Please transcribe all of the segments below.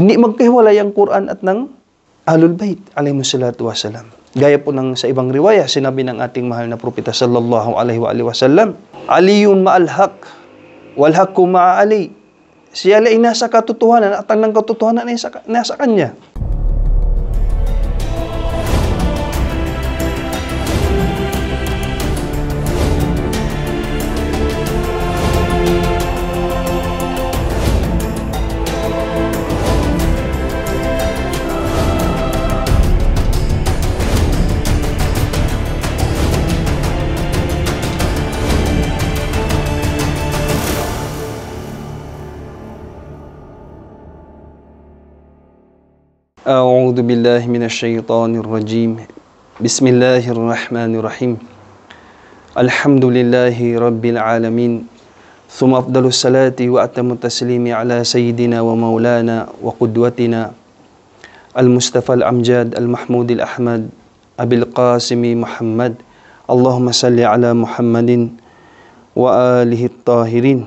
Hindi magkahiwalay ang Quran at ng Ahlul Bait alayhimus salatu wassalam. Gaya po ng sa ibang riwaya, sinabi ng ating mahal na propeta sallallahu alaihi wa sallam, Aliyun ma'al haq, wal haqqu ma'a Ali. Si Ali ay nasa katotohanan at ang katotohanan ay nasa kanya. A'udzu billahi minasy syaithanir rajim. Bismillahirrahmanirrahim. Alhamdulillahi rabbil alamin. Tsumma afdalus salati wa atammu taslimi ala sayyidina wa maulana wa qudwatina al-Mustafa al-Amjad al-Mahmud al-Ahmad Abil Qasimi Muhammad. Allahumma salli ala Muhammadin wa alihi at-tahirin.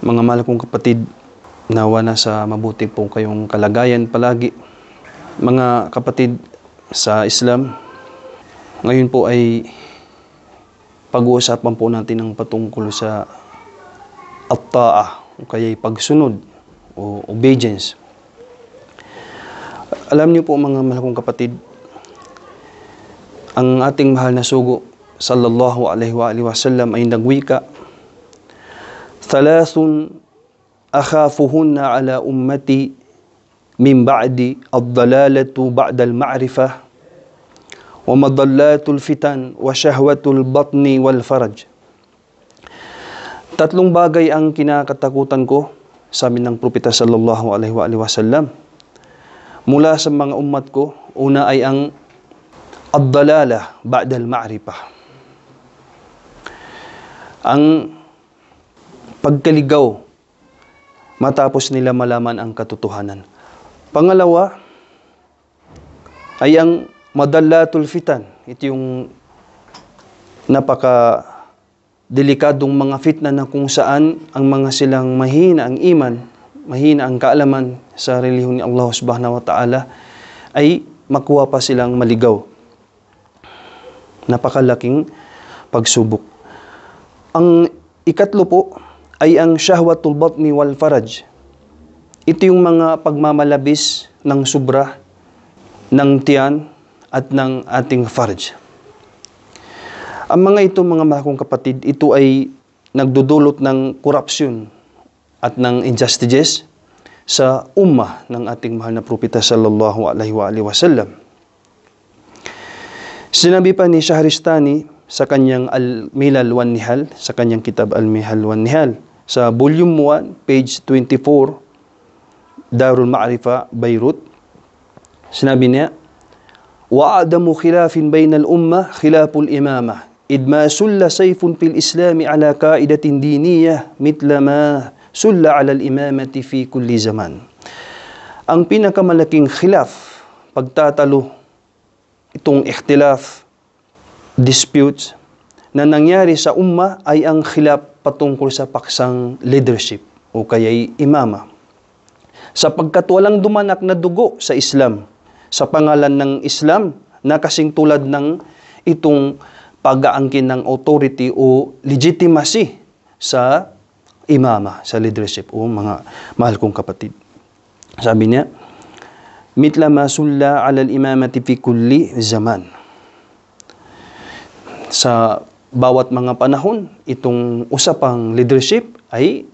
Mga mahal kong kapatid, nawa na sa mabuti po kayong kalagayan palagi. Mga kapatid sa Islam, ngayon po ay pag-uusapan po natin ang patungkol sa at-ta'ah o kaya pagsunod o obedience. Alam niyo po mga mahal kong kapatid, ang ating mahal na sugo sallallahu alaihi wa sallam ay nagwika, Thalathun akhafuhunna ala ummati min ba'di ad-dalalatu ba'da al-ma'rifah wa madallatul fitan wa shahwatul batni wal faraj. Tatlong bagay ang kinakatakutan ko, sabi ng propeta sallallahu alaihi wa sallam, mula sa mga ummat ko. Una ay ang ad-dalalah ba'da al-ma'rifah, ang pagkaligaw matapos nila malaman ang katotohanan. Pangalawa ay ang madallatul fitan. Ito yung napaka-delikadong mga fitna na kung saan ang mga silang mahina ang iman, mahina ang kaalaman sa relihiyon ni Allah subhanahu wa ta'ala, ay makuha pa silang maligaw. Napakalaking pagsubok. Ang ikatlo po ay ang shahwatul batni wal faraj. Ito yung mga pagmamalabis ng sobra ng tiyan at ng ating farj. Ang mga ito, mga mahal kong kapatid, ito ay nagdudulot ng korupsyon at ng injustices sa ummah ng ating mahal na propeta sallallahu alaihi wa sallam. Sinabi pa ni Shahristani sa kanyang Al-Milal wan Nihal, sa kanyang kitab Al-Milal wan Nihal, sa volume 1, page 24, Darul Ma'rifah, Beirut, sinabi niya, وَأَعْدَمُ خِلَافٍ بَيْنَ الْأُمَّةِ خِلَافُ الْإِمَامَةِ إِذْ مَا سُلَّ سَيْفٌ فِي الْإِسْلَامِ عَلَى قَائِدَةٍ دِينِيَّةٍ مِثْلَ مَا سُلَّ عَلَى الْإِمَامَةِ فِي كُلِّ زَمَانٍ. Ang pinakamalaking khilaf, pagtatalo, itong ikhtilaf, disputes, na nangyari sa umma ay ang khilaf patungkol sa paksang leadership o kaya'y imama. Sapagkat walang dumanak na dugo sa Islam sa pangalan ng Islam na kasing tulad ng itong pag-aangkin ng authority o legitimacy sa imama, sa leadership o mga mahal kong kapatid. Sabi niya, mitla ma sulla ala al-imamati fi kulli zaman. Sa bawat mga panahon, itong usapang leadership ay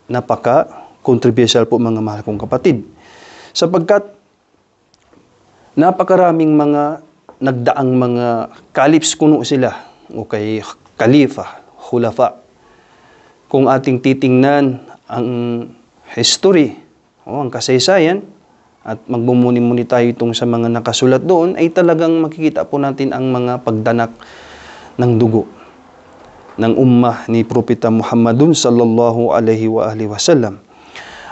napaka-controversial po mga mahal kong kapatid. Sapagkat napakaraming mga nagdaang mga caliphs kuno sila o kay khalifa, khulafa. Kung ating titingnan ang history o ang kasaysayan at magbumuni-muni tayo itong sa mga nakasulat doon, ay talagang makikita po natin ang mga pagdanak ng dugo ng ummah ni Propeta Muhammadun sallallahu alaihi wa sallam.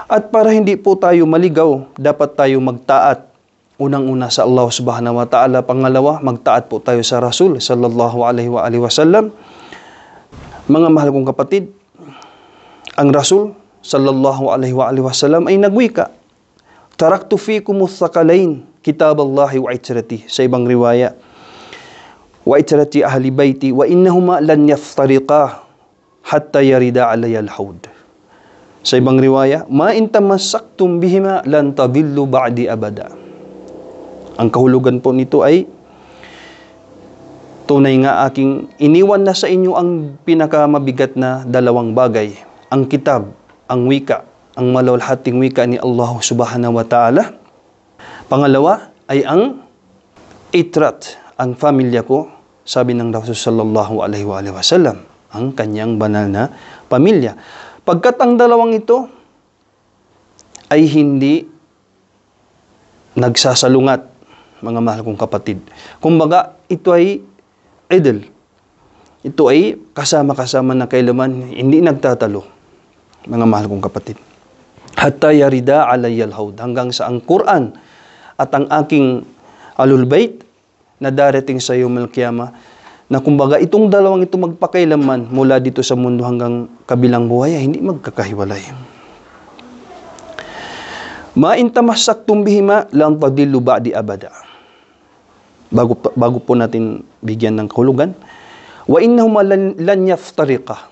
At para hindi po tayo maligaw, dapat tayo magtaat. Unang-una sa Allah subhanahu wa ta'ala. Pangalawa, magtaat po tayo sa Rasul sallallahu alaihi wa sallam. Mga mahal kong kapatid, ang Rasul sallallahu alaihi wa sallam ay nagwika, taraktu fikum ath-thaqalain, kitab Allah wa itrati. Sa ibang riwaya, wa itrati ahli baiti wa innahuma lan yaftariqa hatta yarida alayya al-hawd. Sa ibang riwaya, ma in tamassaktum bihima lan tadillu ba'di abada. Ang kahulugan po nito ay, tunay nga aking iniwan na sa inyo ang pinakamabigat na dalawang bagay. Ang kitab, ang wika, ang maluwalhating wika ni Allah subhanahu wa ta'ala. Pangalawa ay ang itrat, ang pamilya ko, sabi ng Rasul sallallahu alaihi wa sallam, ang kanyang banal na pamilya. Pagkat ang dalawang ito ay hindi nagsasalungat, mga mahal kong kapatid. Kumbaga, ito ay idol. Ito ay kasama-kasama na kailaman, hindi nagtatalo, mga mahal kong kapatid. Hatta yarida alayya al-hawd, hanggang sa ang Quran at ang aking alul bait na darating sa yawmul qiyamah, na kumbaga itong dalawang ito magpakailaman mula dito sa mundo hanggang kabilang buhay ay hindi magkakahiwalay. Ma in tamassaktum bihima lan tadillu ba'di abada. Bago po natin bigyan ng kahulugan, wa innahuma lan yaftariqa.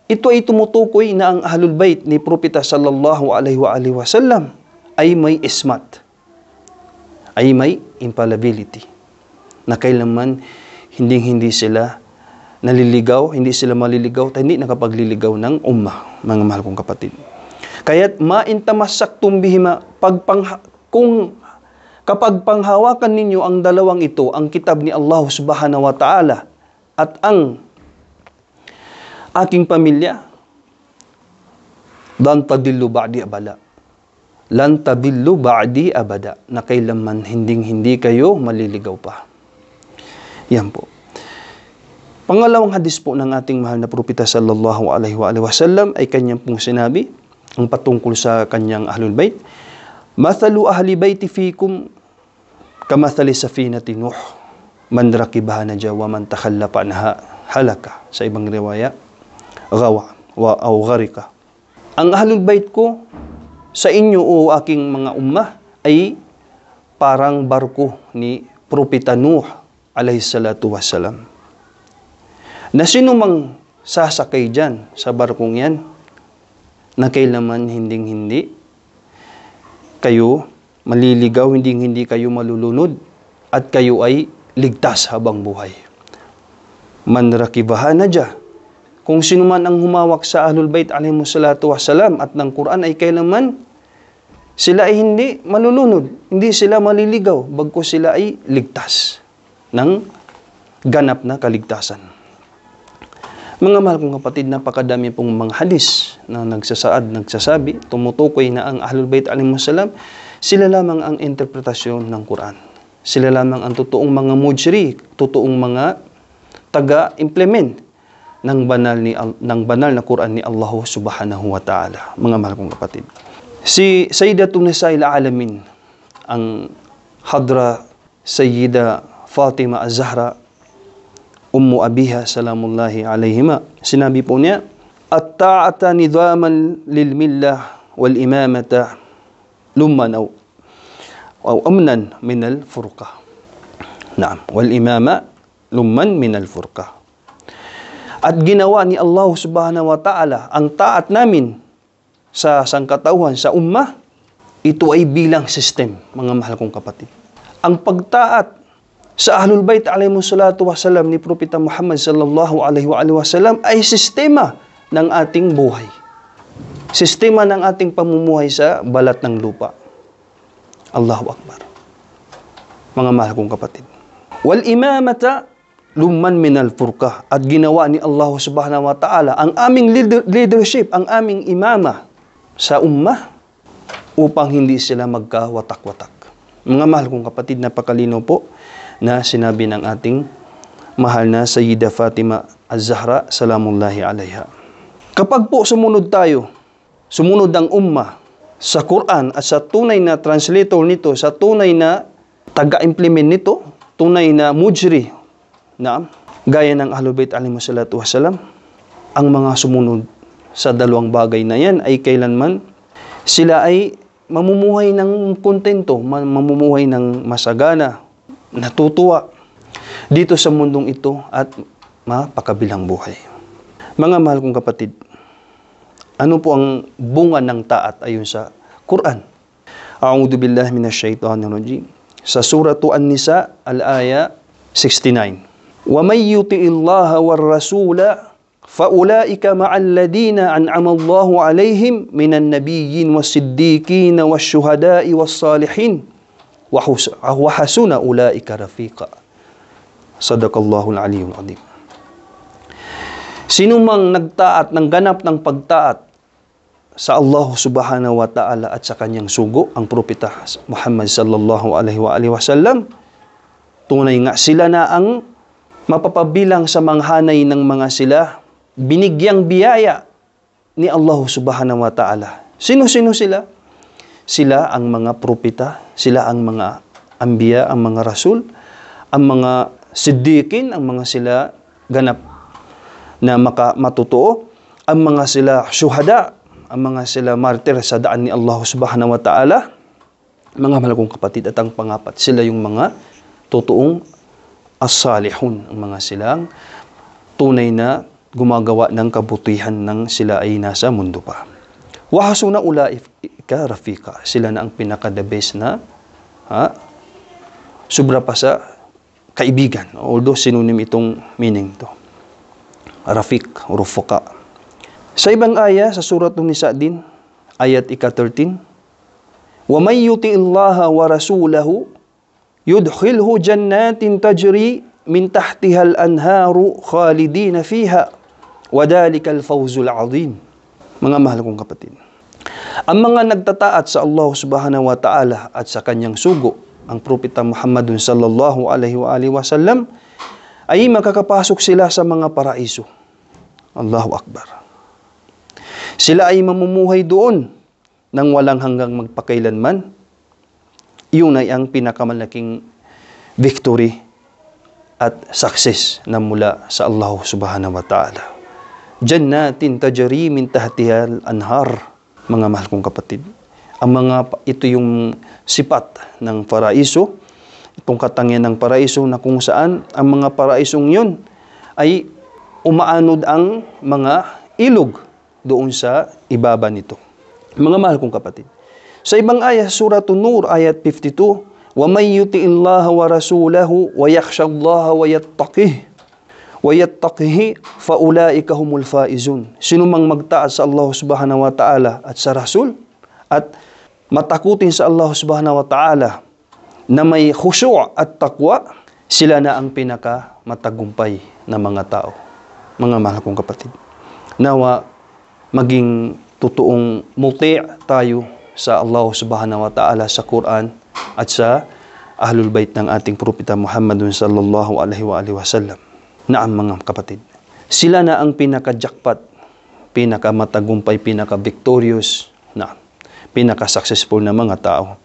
Ito ay tumutukoy na ang ahlul bait ni Propeta sallallahu alaihi wa sallam ay may ismat, ay may infallibility, na kailanman hindi sila naliligaw, hindi sila maliligaw, at hindi nakapagliligaw ng ummah, mga mahal kong kapatid. Kaya't ma in tamassaktum bihima, kapag panghawakan ninyo ang dalawang ito, ang kitab ni Allah subhanahu wa ta'ala at ang aking pamilya, lan tadillu ba'di abada. Lan tadillu ba'di abada, na kailanman hindi kayo maliligaw pa. Yan po. Pangalawang hadis po ng ating mahal na propeta sallallahu alaihi wa sallam ay kanyang pong sinabi, ang patungkol sa kanyang ahlul bait, mathalu ahli baiti fikum kamathali safinati Nuh, man rakibaha naja wa man takhallafa anha halaka. Sa ibang riwaya, gawa aw gharika. Ang ahlul bait ko sa inyo o aking mga ummah ay parang barko ni Propeta Nuh alayhi salatu wassalam, na sino mang sasakay dyan sa barkong yan, na kailanman hindi kayo maliligaw, hindi kayo malulunod, at kayo ay ligtas habang buhay. Man rakibaha naja, kung sino man ang humawak sa ahlul bait alaihimus salatu wassalam at ng Quran ay kailanman sila ay hindi malulunod, hindi sila maliligaw, bagkus sila ay ligtas ng ganap na kaligtasan. Mga mahal kong kapatid, napakadami pong mga hadis na nagsasabi, tumutukoy na ang ahlul bait alaihimus salam, sila lamang ang interpretasyon ng Quran. Sila lamang ang totoong mga mujri, totoong mga taga-implement ng banal na Quran ni Allah subhanahu wa ta'ala. Mga mahal kong kapatid, si Sayyidatun Nisa'il Alamin, ang Hadra Sayyida Fatima Az-Zahra Ummu Abiha salamullahi alayhima, sinabi po niya, at-ta'ata nizaman lil millah wal imamata lumman aw amnan min al-furqa. Naam, wal imama lumman min al-furqa. At ginawa ni Allah subhanahu wa ta'ala ang taat namin sa sangkatauhan, sa ummah, ito ay bilang system, mga mahal kong kapatid. Ang pagtaat sa ahlul bait alaihimus salatu wassalam ni Propeta Muhammad sallallahu alaihi wa sallam ay sistema ng ating buhay. Sistema ng ating pamumuhay sa balat ng lupa. Allahu Akbar. Mga mahal kong kapatid. Wal imamata lumman minal furqah, at ginawa ni Allah subhanahu wa ta'ala ang aming leadership, ang aming imama sa ummah upang hindi sila magkawatak-watak. Mga mahal kong kapatid, napakalino po na sinabi ng ating mahal na Sayyida Fatima Az-Zahra salamullahi alaiha. Kapag po sumunod ang ummah sa Quran at sa tunay na translator nito, sa tunay na taga-implement nito, tunay na mujri, na gaya ng Ahlul Bait alaihimus salatu wassalam, ang mga sumunod sa dalawang bagay na yan ay kailanman sila ay mamumuhay ng kontento, mamumuhay ng masagana, natutuwa dito sa mundong ito at mapakabilang buhay. Mga mahal kong kapatid, ano po ang bunga ng taat ayon sa Quran? A'udhu billahi minash shaitanir rajim. Sa suratu An-Nisa, al-aya 69. Wa may yuti'illaha war rasula فَأُولَٰئِكَ مَعَ الَّذِينَ أَنْعَمَ اللَّهُ عَلَيْهِمْ مِنَ النَّبِيِّينَ وَالصِّدِّيقِينَ وَالشُّهَدَاءِ وَالصَّالِحِينَ وَحَسُنَ أُولَٰئِكَ رَفِيقًا. Sadaqallahul Aliyyul Azim. Sino mang nagtaat ng ganap ng pagtaat sa Allah Subhanahu wa Ta'ala at sa kanyang sugo, ang propeta Muhammad sallallahu alaihi wa sallam, tunay nga sila na ang mapapabilang sa manghanay ng mga sila, binigyang biyaya ni Allah Subhanahu wa Ta'ala. Sino-sino sila? Sila ang mga propeta, sila ang mga anbiya, ang mga rasul, ang mga siddiqin, ang mga sila ganap na matotoo, ang mga sila syuhada, ang mga sila martir sa daan ni Allah Subhanahu wa Ta'ala. Mga mahal kong kapatid, at ang pangapat, sila yung mga totoong as-salihun, ang mga silang tunay na gumagawa ng kabutihan ng sila ay nasa mundo pa. Wa hasuna ulaika rafiqa, sila na ang pinaka-the best na sobra pa sa kaibigan. Although synonym itong meaning to. Rafiq, rufuqa. Sa ibang aya, sa surat An-Nisa din, ayat ika-13, wa may yuti'illaha wa rasulahu yudkhilhu jannatin tajri min tahtihal anharu khalidina fiha wa dalikal fawzul azim. Mga mahal kong kapatid, ang mga nagtataat sa Allah Subhanahu wa Ta'ala at sa kanyang sugo, ang propeta Muhammadun sallallahu alaihi wa sallam, ay makakapasok sila sa mga paraiso. Allahu Akbar. Sila ay mamumuhay doon nang walang hanggang magpakailanman. Iyon ay ang pinakamalaking victory at success na mula sa Allah Subhanahu wa Ta'ala. Jannatin tajri min tahtihal anhar. Mga mahal kong kapatid, ito yung sipat ng paraiso, itong katangian ng paraiso na kung saan ang mga paraisong yun ay umaanod ang mga ilog doon sa ibaba nito. Mga mahal kong kapatid, sa ibang ayat, Suratun Nur, ayat 52, وَمَنْ يُطِعِ اللَّهَ وَرَسُولَهُ وَيَخْشَى اللَّهَ وَيَتَّقِهِ فَأُولَٰئِكَ هُمُ الْفَائِزُونَ. Sino mang magtaat sa Allah Subhanahu wa Ta'ala at sa Rasul at matakutin sa Allah Subhanahu wa Ta'ala na may khusyu' at taqwa, sila na ang pinaka-matagumpay na mga tao. Mga mahal kong kapatid, nawa maging totoong muti' tayo sa Allah Subhanahu wa Ta'ala sa Quran at sa Ahlul Bait ng ating propeta Muhammadun sallallahu alaihi wa sallam. Naam mga kapatid, sila na ang pinaka-jackpot, pinaka-matagumpay, pinaka-victorious, pinaka-successful na mga tao.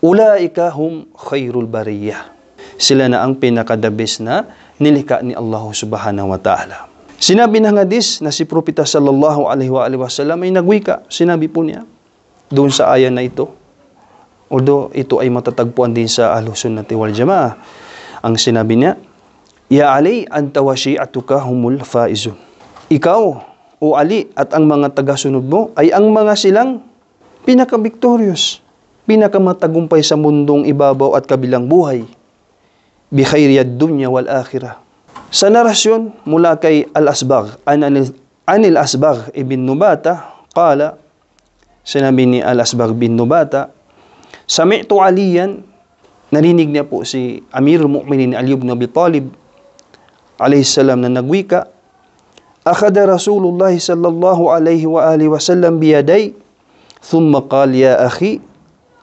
Ulaika hum khairul bariyah. Sila na ang pinaka-the best na nilikha ni Allah Subhanahu wa Ta'ala. Sinabi ng hadis na si propeta sallallahu alaihi wa sallam ay nagwika. Sinabi po niya doon sa aya na ito, although ito ay matatagpuan din sa Ahlus Sunnati wal Jamaah, ang sinabi niya, Ya Ali, anta wa syi'atuka humul faizun. Ikaw, o Ali, at ang mga tagasunod mo ay ang mga silang pinaka-victorious, pinakamatagumpay sa mundong ibabaw at kabilang buhay, bi khairiyad dunya wal akhirah. Sa narasyon mula kay Al-Asbagh, anil Asbagh ibn Nubata, qala, sinabi ni Al-Asbagh bin Nubata, Sami'tu Aliyan, narinig niya po si Amirul Mu'minin Ali ibn Abi Talib alayhi salam na nagwika, akhada Rasulullah sallallahu alayhi wa sallam biyaday, thumma qala ya akhi,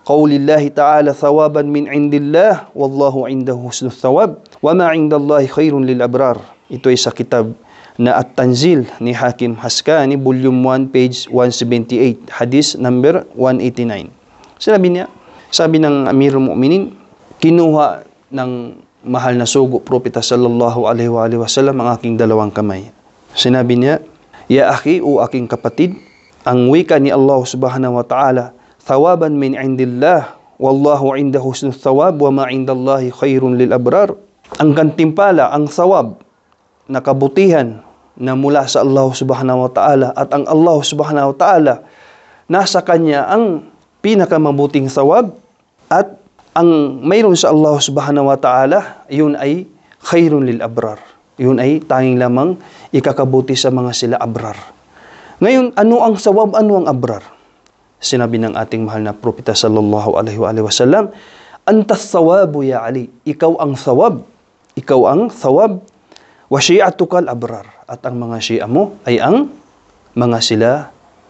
qawlillahi ta'ala thawaban min indillah, wallahu indahu husnul thawab, wa ma indallahi khairun lil abrar. Ito ay sa kitab na At-Tanzil ni Hakim Haskani, volume 1, page 178, hadith number 189. Sinabi niya, sabi ng Amirul Mu'minin, kinuha ng mahal na sugo, propeta sallallahu alaihi wa sallam, ang aking dalawang kamay. Sinabi niya, Ya akhi, o aking kapatid, ang wika ni Allah Subhanahu wa Ta'ala, thawaban min indillah wallahu inda husnul thawab wa ma indallahi khairun lil abrar. Ang gantimpala, ang thawab na kabutihan na mula sa Allah subhanahu wa ta'ala, at ang Allah subhanahu wa ta'ala, nasa Kanya ang pinakamabuting thawab, at ang mayroon sa Allah subhanahu wa ta'ala, yun ay khairun lil abrar. Yun ay tanging lamang ikakabuti sa mga sila abrar. Ngayon, ano ang thawab, ano ang abrar? Sinabi ng ating mahal na propeta sallallahu alaihi wa sallam, antas thawabu ya Ali, ikaw ang thawab, wa syi'atukal abrar, at ang mga syi'a mo ay ang mga sila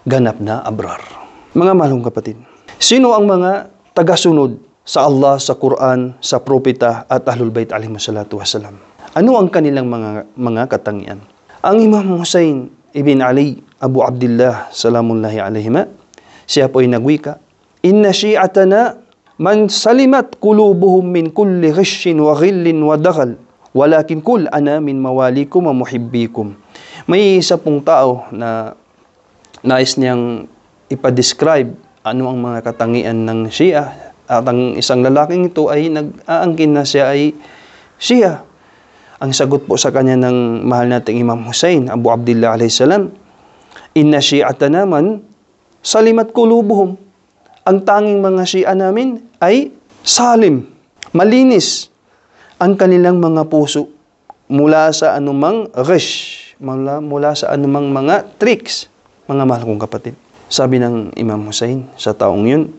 ganap na abrar. Mga mahalong kapatid, sino ang mga tagasunod sa Allah, sa Quran, sa propeta at Ahlul Bayt alaihimus salatu wassalam? Ano ang kanilang mga katangian? Ang Imam Hussein ibn Ali Abu Abdullah salamullahi alaihima, siya po ay nagwika, inna syi'atana man salimat qulubuhum min kulli ghishin wa ghillin wa daghal, walakin kul ana min mawalikum wa muhibbikum. May isa pong tao na nais niyang ipa-describe ano ang mga katangian ng Shia, at ang isang lalaking ito ay nag-aangkin na siya ay Shia. Ang sagot po sa kanya ng mahal nating Imam Hussein Abu Abdullah alayhi salam, inna syi'atana man salimat qulubuhum, ang tanging mga Shia namin ay salim, malinis ang kanilang mga puso mula sa anumang ghish, mula sa anumang mga tricks. Mga mahal kong kapatid, sabi ng Imam Hussein sa taong yun,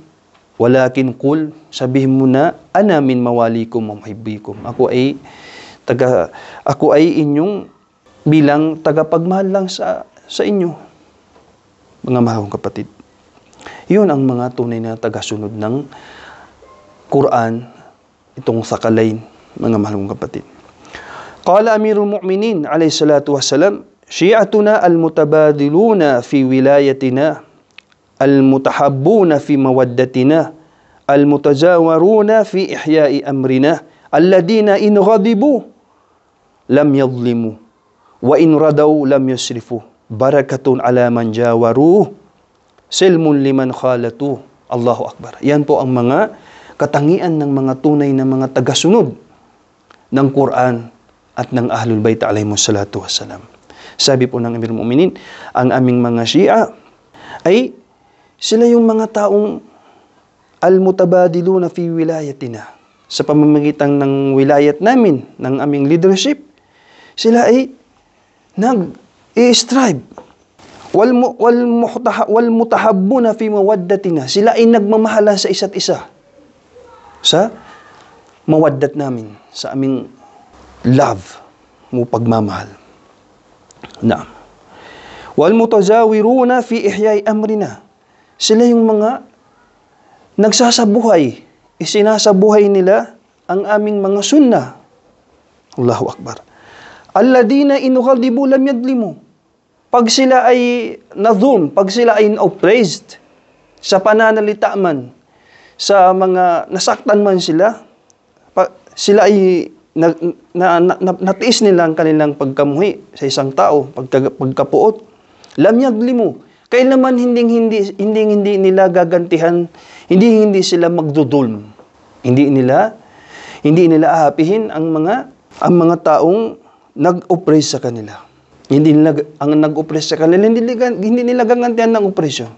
walakin kul, sabihin mo na, ana min mawalikum wa muhibbikum, ako ay inyong bilang tagapagmahal lang sa inyo. Mga mahal kong kapatid, yun ang mga tunay na tagasunod ng Quran, itong Thaqalain, mga mahal kong kapatid. Qala Amirul Mu'minin alayhi salatu wassalam, syi'atuna al-mutabadiluna fi wilayatina, al-mutahabbuna fi mawaddatina, al-mutajawaruna fi ihya'i amrina, alladina in ghadibu lam yadhlimu wa in radaw lam yusrifu, barakatun ala man jawaru, silmun liman khalatu. Allahu Akbar. Yan po ang mga katangian ng mga tunay na mga tagasunod ng Quran at ng Ahlul Bayt alaihimus salatu wassalam. Sabi po ng Amirul Mu'minin, ang aming mga Shia ay sila yung mga taong al-mutabadiluna fi wilayatina. Sa pamamagitan ng wilayat namin, ng aming leadership, sila ay nag-i-strive. Wal mutahabbuna fi mawaddatina. Sila ay nagmamahala sa isa't isa. Sa mawaddat namin, sa aming love, mo pagmamahal. Naam. Wal mutajawiruna fi ihya'i amrina. Sila yung mga nagsasabuhay, isinasabuhay nila ang aming mga sunnah. Allahu Akbar. Alladina in ghadibu lam yadlimu. Pag sila ay nadhum, pag sila ay oppressed sa pananalita man, sa mga nasaktan man sila, sila ay natiis nila ang kanilang pagkamuhi sa isang tao, pagkapuot. Lam yadlimu. Kailanman hindi nila gagantihan, hindi sila magdudulm. Hindi nila aapihin ang mga taong nag-oppress sa kanila. Hindi nila ang nag-oppress sa kanila, hindi nila gagantihan ng opresyon.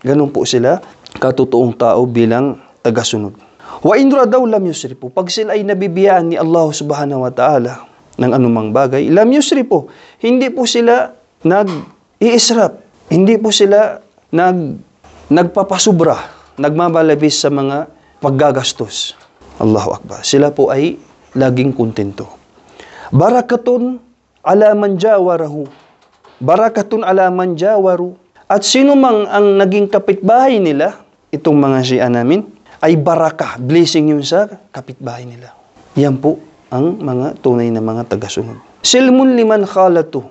Ganun po sila, katotoong tao bilang tagasunod. Wa in radaw lam yusrifu. Pag sila ay nabibiyaan ni Allah subhanahu wa ta'ala ng anumang bagay, lam yusrifu. Hindi po sila nag-iisrap. Hindi po sila nagpapasubra, nagmamalabis sa mga paggagastos. Allahu Akbar. Sila po ay laging kontento. Barakatun ala man jawarahu. Barakatun ala man jawaru. At sino mang ang naging kapitbahay nila, itong mga Shia namin, ay barakah, blessing yun sa kapitbahay nila. Yan po ang mga tunay na mga tagasunod. Silmun liman khalatu.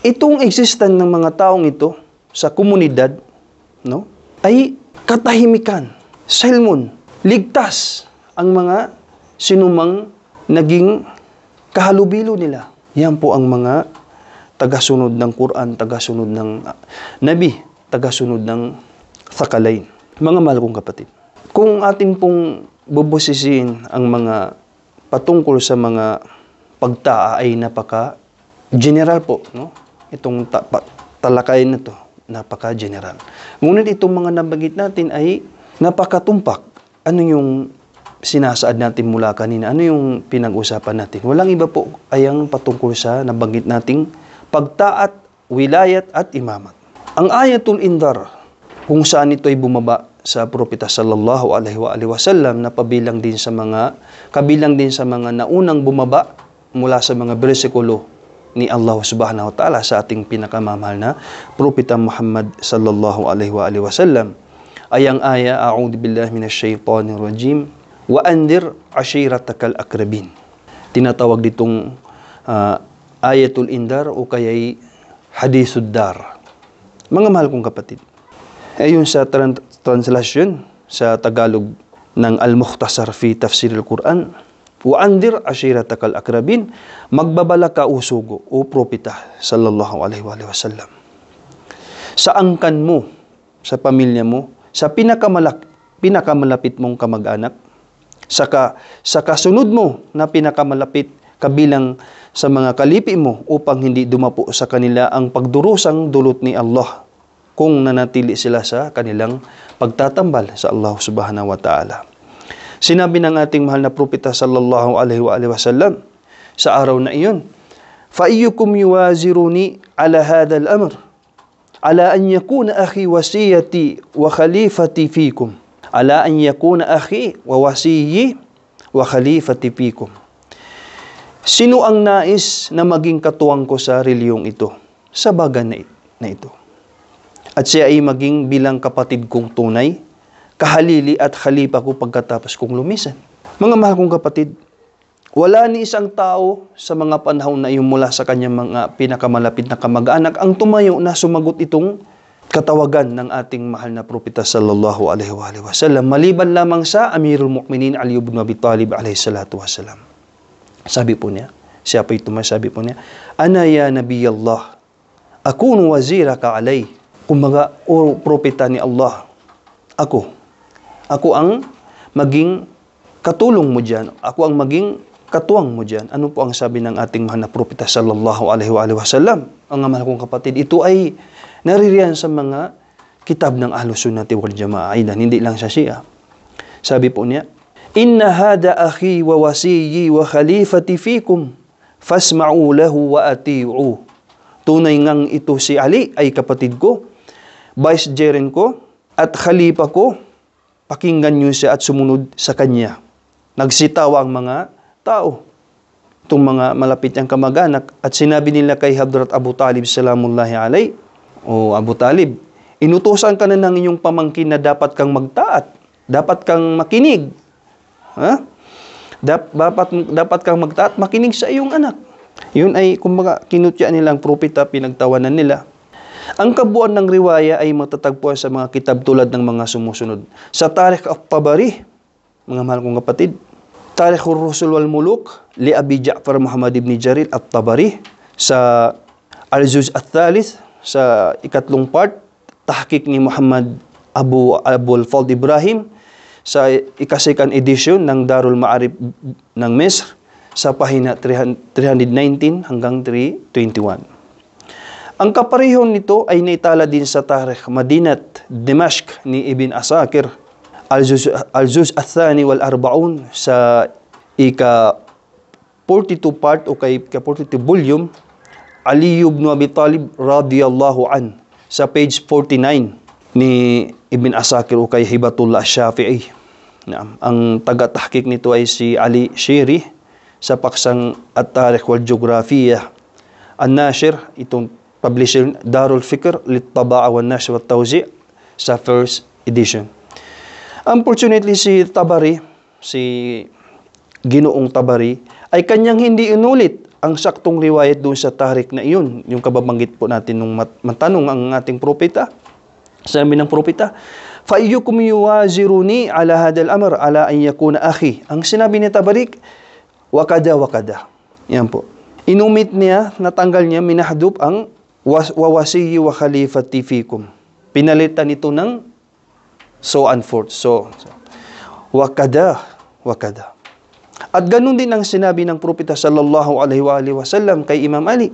Itong existence ng mga taong ito sa komunidad, no, ay katahimikan. Silmun, ligtas ang mga sinumang naging kahalubilo nila. Yan po ang mga tagasunod ng Quran, tagasunod ng Nabi, tagasunod ng Thaqalain. Mga mahal kong kapatid, kung atin pong bubusisiin ang mga patungkol sa mga pagtaa ay napaka-general po, no? Itong talakayin na to, napaka-general. Ngunit itong mga nabanggit natin ay napakatumpak. Ano yung sinasaad natin mula kanina? Ano yung pinag-usapan natin? Walang iba po ay ang patungkol sa nabanggit nating pagtaat, wilayat at imamat. Ang ayatul indar, kung saan ito ay bumaba sa propeta sallallahu alaihi wa sallam na kabilang din sa mga naunang bumaba mula sa mga bersikulo ni Allah subhanahu wa ta'ala sa ating pinakamamahal na propeta Muhammad sallallahu alaihi wa sallam ay ang aya, a'udhu billahi minash shaitanir rajim, wa andir ashiratakal akrabin. Tinatawag ditong ayatul indar o kaya'y hadithud dar. Mga mahal kong kapatid, ayon sa translation sa Tagalog ng Al-Mukhtasar fi Tafsir al-Quran, wa andir ashiratakal akrabin, magbabala ka o sugo o propeta sallallahu alaihi wa sallam sa angkan mo, sa pamilya mo, sa pinakamalapit mong kamag-anak, sa kasunod mo na pinakamalapit kabilang sa mga kalipi mo upang hindi dumapo sa kanila ang pagdurusang dulot ni Allah kung nanatili sila sa kanilang pagtatambal sa Allah subhanahu wa ta'ala. Sinabi ng ating mahal na propeta sallallahu alaihi wa sallam sa araw na iyon, فَأَيُّكُمْ يُوَازِرُنِي عَلَى هَذَا الْأَمْرِ عَلَى أَنْ يَكُونَ أَخِي وَصِيَّتِي وَخَلِيفَتِي فِيكُمْ عَلَى أَنْ يَكُونَ أَخِي وَوَصِيِّي وَخَلِيفَتِي فِيكُمْ. Sino ang nais na maging katuwang ko sa reliyong ito, sa bagay na ito? At siya ay maging bilang kapatid kong tunay, kahalili at khalifa ko pagkatapos kong lumisan. Mga mahal kong kapatid, wala ni isang tao sa mga panahon na iyon mula sa kanyang mga pinakamalapit na kamag-anak ang tumayo na sumagot itong katawagan ng ating mahal na propeta sallallahu alaihi wa sallam, maliban lamang sa Amirul Mu'minin Ali ibn Abi Talib alaihi salatu wasalam. Sabi po niya, siya po ito sabi po niya, Ana ya Nabiyallah, akunu waziraka alay. Kumbaga, o propeta ni Allah, ako ang maging katulong mo dyan. Ako ang maging katuwang mo dyan. Ano po ang sabi ng ating mahal na propeta sallallahu alaihi wa sallam? Ang mahal kong kapatid, ito ay naririyan sa mga kitab ng Ahlus Sunnati wal Jama'ah, hindi lang sa Shia. Sabi po niya, Inna hada akhi wa wasiyyi wa khalifati fikum, fasma'u lahu wa ati'u. Tunay ngang ito si Ali ay kapatid ko, vice-gerent ko, at khalifa ko, pakinggan niyo siya at sumunod sa kanya. Nagsitawa ang mga tao, itong mga malapit niyang kamag-anak, at sinabi nila kay Hadrat Abu Talib salamullahi alay, o Abu Talib, inutusan ka na ng iyong pamangkin na dapat kang magtaat, dapat kang makinig. Ha? Dapat kang magtaat, makinig sa iyong anak. Yun ay, kumbaga, kinutya nilang propeta, pinagtawanan nila. Ang kabuuan ng riwaya ay matatagpuan sa mga kitab tulad ng mga sumusunod. Sa Tarikh at-Tabari, mga mahal kong kapatid, Tarikhur Rusul wal Muluk, li Abi Ja'far Muhammad ibn Jarir at-Tabari, sa Al-Juz at-Thalith, sa ikatlong part, tahqiq ni Muhammad Abul Fald Ibrahim, sa ika-second edition ng Darul Ma'arif ng Misr, sa pahina 319 hanggang 321. Ang kaparehon nito ay naitala din sa Tarikh Madinat Dimashq ni Ibn Asakir, Al-Juz Ath-Thani wal Arbaun, sa ika-42 part o ika-42 volume, Ali ibn Abi Talib radiyallahu an, sa page 49 ni Ibn Asakir o kay Hibatullah Shafi'i. Ang taga-tahqiq nito ay si Ali Shiri sa paksang At-Tarikh wal Geografiyah. An-Nashir, itong publisher Darul Fikr lit-Taba'a wan Nashr wat Tawzi' sa first edition. Unfortunately, si Tabari, si Ginoong Tabari, ay kanyang hindi inulit ang saktong riwayat doon sa Tarikh na iyon, yung kababanggit po natin nung matanong ang ating propeta. Sabi ng propeta, فَأَيُّكُمْ يُوَازِرُنِي عَلَى هَذَا الْأَمْرِ عَلَى أَنْ يَكُونَ أَخِي. Ang sinabi ni Tabari, wakada. Yan po. Inumit niya, natanggal niya, minahdub ang wawasiyyi wa khalifati fikum. Pinalitan ito ng so and forth. So wakada. At ganun din ang sinabi ng propeta sallallahu alaihi wasallam kay Imam Ali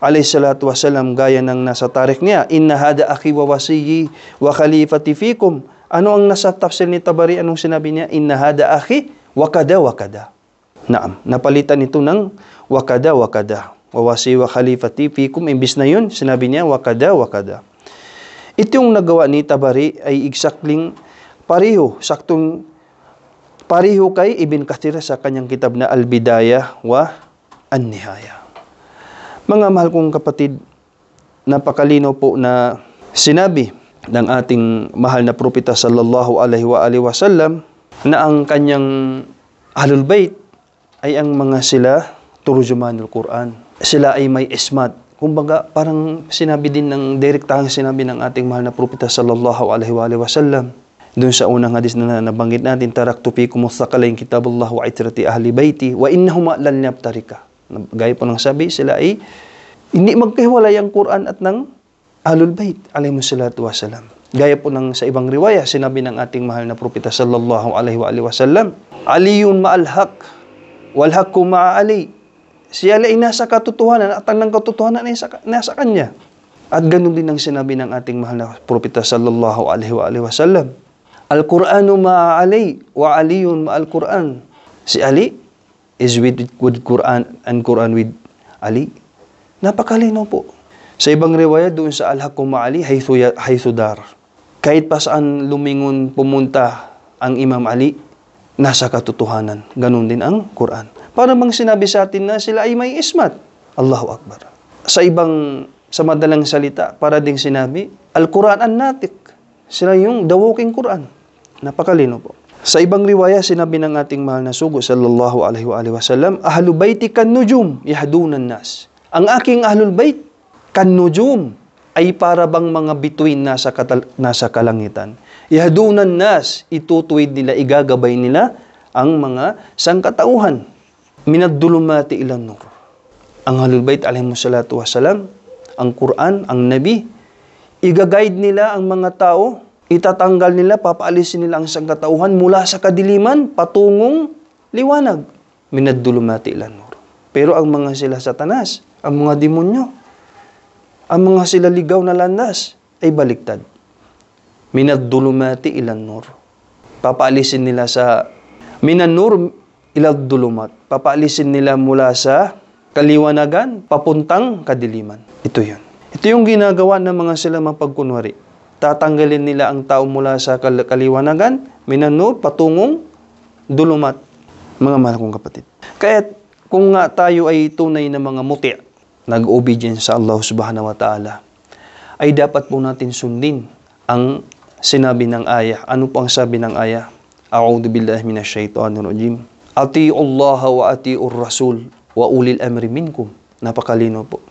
alayhi salatu wasallam, gaya ng nasa tarik niya, inna hada akhi wa wasiyyi wa khalifati fikum. Ano ang nasa tafsir ni Tabari? Anong sinabi niya? Inna hada akhi wakada. Naam, napalitan ito ng wakada. Wa wasiyyi wa khalifati fikum, imbis na yun sinabi niya wakada. Ito yung nagawa ni Tabari ay exactly pareho, saktong pareho kay Ibn Kathir sa kanyang kitab na Al-Bidayah wa An-Nihaya. Mga mahal kong kapatid, napakalino po na sinabi ng ating mahal na propeta sallallahu alaihi wasallam na ang kanyang Ahlul Bait ay ang mga sila turjumanul Quran. Sila ay may ismat. Kumbaga, parang sinabi din ng direktahang sinabi ng ating mahal na propeta sallallahu alaihi wasallam doon sa unang hadis na nabanggit natin, taraktu fikum tsaqalain kitabullah wa itrati ahli baiti wa innahuma lan yaftarika. Gaya po ng sabi, sila ay hindi magkahiwalay ang Quran at ng Ahlul Bait alayhi salatu wasalam. Gaya po ng sa ibang riwaya, sinabi ng ating mahal na propeta sallallahu alaihi wasallam, Aliyun ma'al haq wal haqqu ma'a Ali. Si Ali ay nasa katotohanan at ang katotohanan ay nasa kanya. At ganun din ang sinabi ng ating mahal na propeta sallallahu alaihi wasallam, Al-Qur'anu ma'a Ali wa Aliyun ma'al Qur'an. Si Ali is with Quran and Quran with Ali. Napakalino po. Sa ibang riwaya doon sa Al-Haqqu ma'a Ali haythu dar. Kahit pa saan lumingon pumunta ang Imam Ali, nasa katotohanan. Ganun din ang Quran. Para bang sinabi sa atin na sila ay may ismat. Allahu Akbar. Sa madalang salita, para ding sinabi, Al-Quran an-Natiq. Sila yung the walking Quran. Napakalino po. Sa ibang riwaya, sinabi ng ating mahal na sugo, sallallahu alaihi wasallam, Ahlu baiti kan nujum, yahdunan nas. Ang aking Ahlul Bait, kan nujum, ay para bang mga bituin nasa kalangitan. Yahdunan nas, itutuwid nila, igagabay nila ang mga sangkatauhan. Minad-dulumati ilan nur. Ang Ahlul Bait, alaihi salatu wasalam, ang Quran, ang Nabi, igaguide nila ang mga tao, itatanggal nila, papaalisin nila ang sangkatauhan mula sa kadiliman patungong liwanag. Minad-dulumati ilan nur. Pero ang mga sila Satanas, ang mga demonyo, ang mga sila ligaw na landas ay baliktad. Minad-dulumati ilan nur. Papaalisin nila sa minan nur ilad dulumat. Papaalisin nila mula sa kaliwanagan papuntang kadiliman. Ito yun. Ito yung ginagawa ng mga sila mapagkunwari. Tatanggalin nila ang tao mula sa kaliwanagan, minan nur patungong dulumat. Mga mahal kong kapatid. Kaya kung nga tayo ay tunay na mga muti', nag-obedience sa Allah subhanahu wa ta'ala, ay dapat po natin sundin ang sinabi ng ayah. Ano po ang sabi ng ayah? A'udhu billahi minasyaitanir rajim. Ati'ullaha wa ati'ur rasul wa ulil amri minkum. Napakalino po.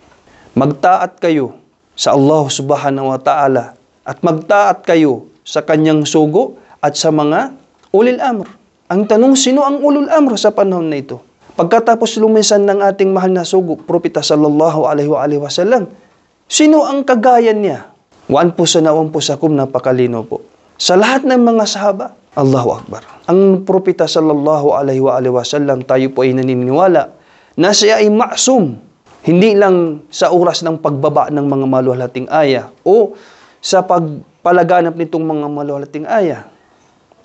Magtaat kayo sa Allah subhanahu wa ta'ala at magtaat kayo sa kanyang sugo at sa mga ulil amr. Ang tanong, sino ang ulul amr sa panahon na ito? Pagkatapos lumisan ng ating mahal na sugo, propeta sallallahu alaihi wasallam, sino ang kagayan niya? Wa anfusakum, napakalino po. Sa lahat ng mga sahaba, Allahu Akbar. Ang propeta sallallahu alaihi wasallam, tayo po ay naniniwala na siya ay ma'sum. Hindi lang sa oras ng pagbaba ng mga maluwalhating aya o sa pagpalaganap nitong mga maluwalhating aya,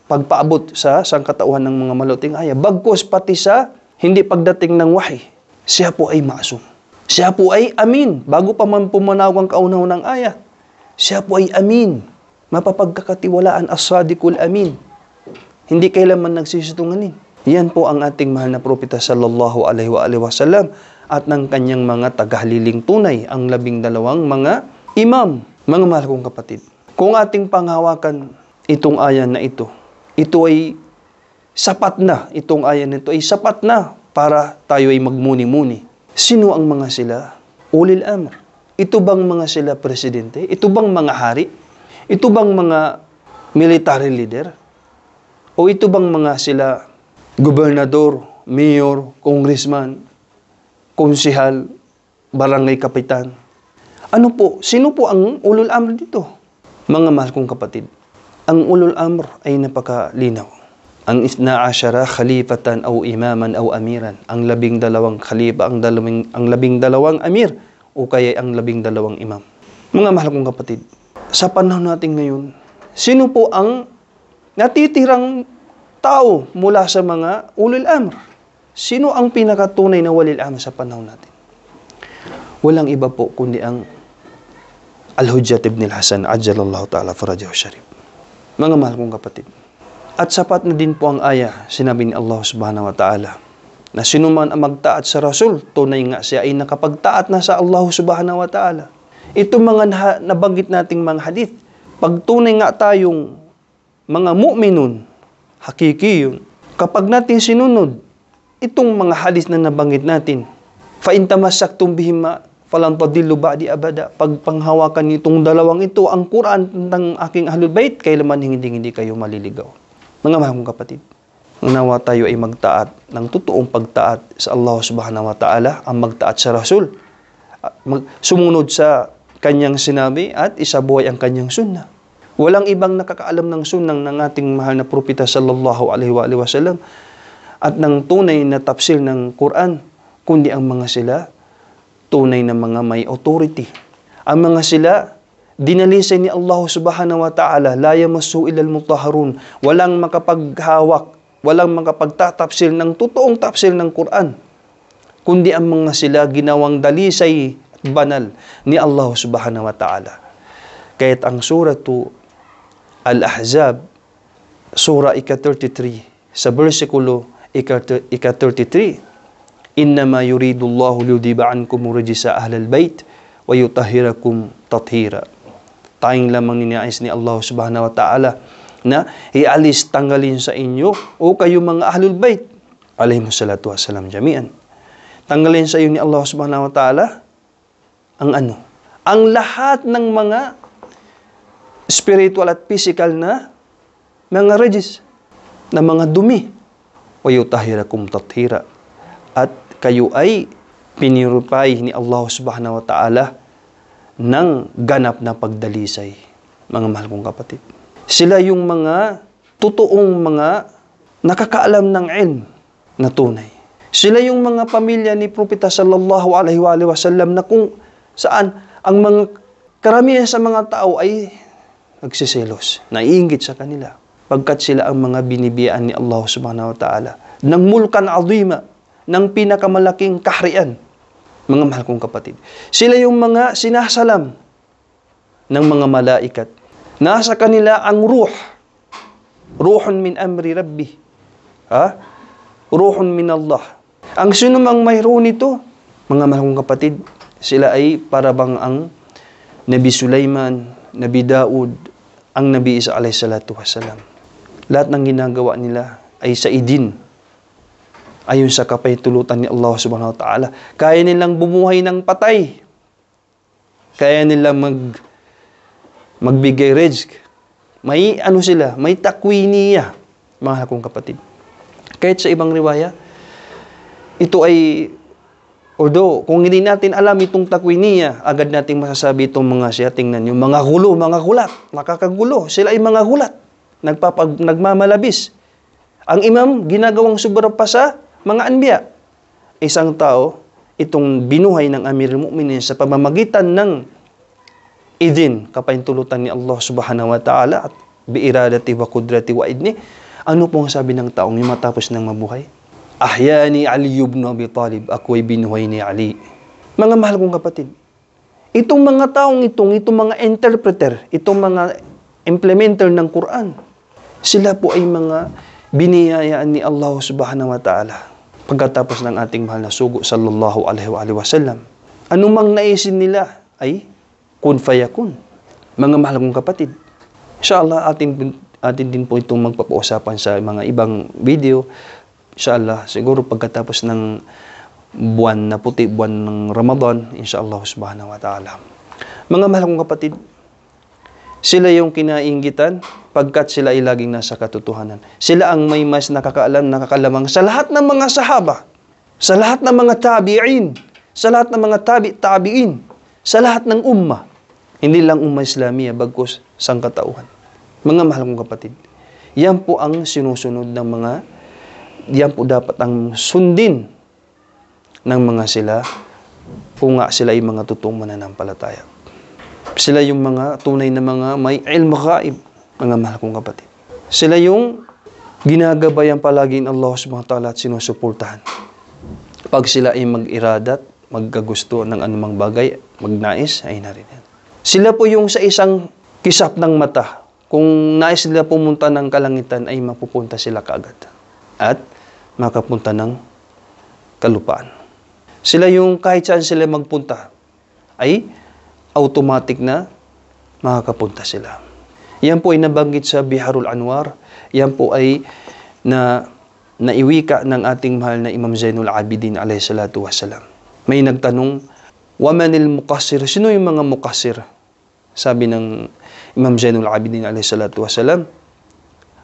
pagpaabot sa sangkatauhan ng mga maluwalhating aya, bagkus pati sa hindi pagdating ng wahy, siya po ay ma'sum. Siya po ay amin. Bago pa man pumanawag ang kaunaw ng aya, siya po ay amin. Mapapagkakatiwalaan, as-sadiqul amin. Hindi kailanman nagsisinungaling. Yan po ang ating mahal na propeta sallallahu alaihi wasallam at ng kanyang mga tagahaliling tunay, ang 12 mga imam. Mga mahal kong kapatid, kung ating panghawakan itong ayan na ito ay sapat na, itong ayan nito ay sapat na para tayo ay magmuni-muni. Sino ang mga sila? Ulil amr. Ito bang mga sila presidente? Ito bang mga hari? Ito bang mga military leader? O ito bang mga sila gobernador, mayor, congressman, konsihal, barangay kapitan? Ano po? Sino po ang ulul amr dito? Mga mahal kong kapatid, Ang ulul amr ay napakalinaw. Ang 12 khalifatan o imaman o amiran. Ang 12 khalifa, ang 12 amir o kaya ang 12 imam. Mga mahal kong kapatid, sa panahon natin ngayon, sino po ang natitirang tao mula sa mga ulul amr? Sino ang pinakatunay na walil amr sa panahon natin? Walang iba po kundi ang Al-Hujjat ibn al-Hasan ajjalallahu ta'ala farajahu syarif. Mga mahal kong kapatid, at sapat na din po ang aya, sinabi ni Allah subhanahu wa ta'ala, na sino man ang magtaat sa Rasul, tunay nga siya ay nakapagtaat na sa Allah subhanahu wa ta'ala. Ito mga nabanggit nating mga hadith, pag tunay nga tayong mga mu'minun, hakiki kapag natin sinunod, itong mga hadith na nabanggit natin, fa in tamassaktum bihima falan tadillu ba'di abada. Pag panghawakan nitong dalawang ito, ang Quran ng aking Ahlul Bait, kailanman hindi kayo maliligaw. Mga mahal kong kapatid, nawa tayo ay magtaat ng totoong pagtaat sa Allah subhanahu wa ta'ala, ang magtaat sa Rasul, sumunod sa kanyang sinabi at isabuhay ang kanyang sunnah. Walang ibang nakakaalam ng sunnah ng ating mahal na propeta sallallahu alaihi wa sallam at ng tunay na tafsir ng Quran, kundi ang mga sila tunay na mga may authority. Ang mga sila dinalisay ni Allah subhanahu wa ta'ala, la yamassu ilal mutahharun, walang makapaghawak, walang makapagtatapsil ng totoong tafsir ng Quran, kundi ang mga sila ginawang dalisay at banal ni Allah subhanahu wa ta'ala. Kaya't ang suratu Al-Ahzab, surah ika-33, sa versikulo ika-33, innama yuridullahu liyudhiba ankum rijsa ahlal bait wa yutahhirakum tathira. Tayong lamang ninais ni Allah subhanahu wa ta'ala na ialis, tanggalin sa inyo o kayo mga ahlul bait alayhimus salatu wassalam jami'an. Tanggalin sa iyo ni Allah subhanahu wa ta'ala ang ano? Ang lahat ng mga spiritual at physical na mga rejis, na mga dumi. Wa yutahhirakum tathira. At kayo ay pinurify ni Allah subhanahu wa ta'ala ng ganap na pagdalisay. Mga mahal kong kapatid, sila yung mga totoong mga nakakaalam ng ilm na tunay. Sila yung mga pamilya ni Propeta sallallahu alaihi wa sallam na kung saan ang mga karamihan sa mga tao ay nagsiselos, naiinggit sa kanila, pagkat sila ang mga binibiyaan ni Allah subhanahu wa ta'ala ng mulkan azima, ng pinakamalaking kaharian. Mga mahal kong kapatid, sila yung mga sinasalam ng mga malaikat. Nasa kanila ang ruh. Ruhun min amri rabbi. Ruhun min Allah. Ang sino mang mayroon nito, mga mahal kong kapatid, sila ay parabang ang Nabi Sulaiman, Nabi Daud, ang Nabi Isa alayhi salatu wassalam. Lahat ng ginagawa nila ay sa idin, ayon sa kapahintulutan ni Allah subhanahu wa ta'ala. Kaya nilang bumuhay ng patay. Kaya nilang magbigay rizq. May ano sila, may takwiniya, mga akong kapatid. Kahit sa ibang riwaya, ito ay, although kung hindi natin alam itong takwiniya, agad nating masasabi itong mga siya, tingnan yung mga gulo, mga gulat, nakakagulo. Sila ay mga gulat, nagmamalabis. Ang imam, ginagawang sobra pa sa mga anbiya. Isang tao, itong binuhay ng Amirul Mu'minin sa pamamagitan ng idin, kapahintulutan ni Allah subhanahu wa ta'ala at biiradati wa kudrati wa idni. Ano pong sabi ng taong yung matapos ng mabuhay? Ahyani Ali ibn Abi Talib, ako'y binuhay ni Ali. Mga mahal kong kapatid, itong mga taong itong mga interpreter, itong mga implementer ng Quran, sila po ay mga biniyayaan ni Allah subhanahu wa ta'ala. Pagkatapos ng ating mahal na sugo sallallahu alaihi wa sallam, anumang naisin nila ay kun fayakun. Mga mahal kong kapatid, inshallah atin din po itong magpapausapan sa mga ibang video. Inshallah, siguro pagkatapos ng buwan na puti, buwan ng Ramadan, inshallah subhanahu wa ta'ala. Mga mahal kong kapatid, sila yung kinainggitan pagkat sila ay laging nasa katotohanan. Sila ang may mas nakakalamang sa lahat ng mga sahaba, sa lahat ng mga tabi'in, sa lahat ng mga tabi'in, sa lahat ng ummah. Hindi lang ummah Islamiyah, bagkus sangkatauhan. Mga mahal kong kapatid, yan po ang sinusunod ng mga, yan po dapat ang sundin ng mga sila kung nga sila ay mga totoong mananampalataya. Sila yung mga tunay na mga may ilmu ghaib, mga mahal kong kapatid. Sila yung ginagabayan palagi ng Allah subhanahu wa ta'ala at sinusuportahan. Pag sila ay mag-iradat, magkagusto ng anumang bagay, magnais, ay narinig. Sila po yung sa isang kisap ng mata, kung nais sila pumunta ng kalangitan, ay mapupunta sila kaagad. At makapunta ng kalupaan. Sila yung kahit saan sila magpunta, ay automatic na makakapunta sila. Yan po ay nabanggit sa Biharul Anwar. Yan po ay naiwika ng ating mahal na Imam Zainul Abidin alayhi salatu wassalam. May nagtanong, wamanil muqassir? Sino yung mga muqassir? Sabi ng Imam Zainul Abidin alayhi salatu wassalam,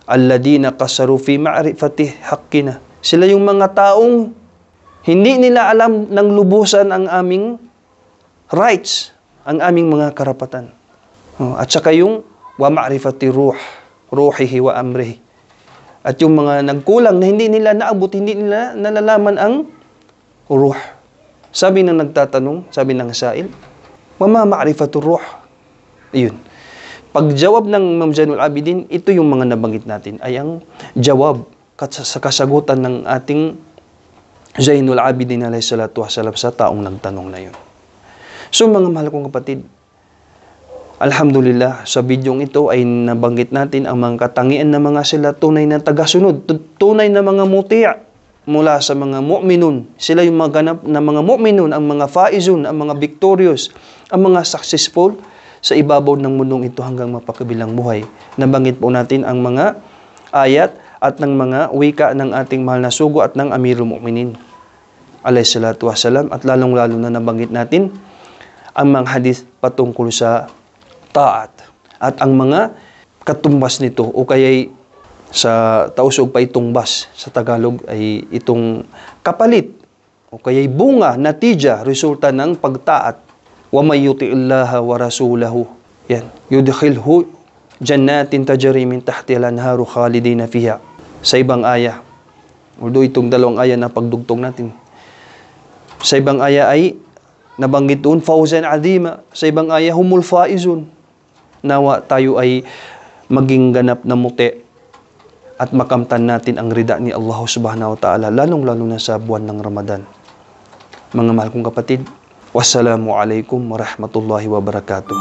alladina qasaru fi ma'rifati haqqina. Sila yung mga taong hindi nila alam ng lubusan ang aming rights, ang aming mga karapatan. At saka yung wa ma'rifati ruhihi wa amrihi. At yung mga nagkulang na hindi nila naabot, hindi nila nalalaman ang ruh. Sabi ng nagtatanong, sabi ng sail, wa ma ma'rifatu ruh. Ayun. Pagjawab ng Imam Zainul Abidin, ito yung mga nabanggit natin, ay ang jawab sa kasagutan ng ating Zainul Abidin alayhi salatu wassalam sa taong nagtanong na yun. So mga mahal kong kapatid, alhamdulillah, sa bidyong ito ay nabanggit natin ang mga katangian ng mga sila tunay na tagasunod, tunay na mga mutiya mula sa mga mu'minun. Sila yung mga ganap na mga mu'minun, ang mga faizun, ang mga victorious, ang mga successful sa ibabaw ng mundong ito hanggang mapakabilang buhay. Nabanggit po natin ang mga ayat at ng mga wika ng ating mahal na sugo at ng Amirul Mu'minin alayhi salatu wassalam, at lalong-lalo na nabanggit natin ang mga hadith patungkol sa taat. At ang mga katumbas nito o kaya sa tausog pa itumbas sa Tagalog ay itong kapalit o kaya bunga, natija, resulta ng pagtaat. Wa may yuti'illaha wa rasulahu. Yan. Yudkhilhu jannatin tajri min tahtiha al-anharu khalidina fiha. Sa ibang aya. Although itong dalawang aya na pagdugtong natin. Sa ibang aya ay nabanggit doon fawzan azima. Sa ibang aya humul faizun. Nawa tayo ay maging ganap na muti at makamtan natin ang rida ni Allah subhanahu wa ta'ala, lalong-lalo na sa buwan ng Ramadan. Mga mahal kong kapatid, wassalamu alaikum warahmatullahi wabarakatuh.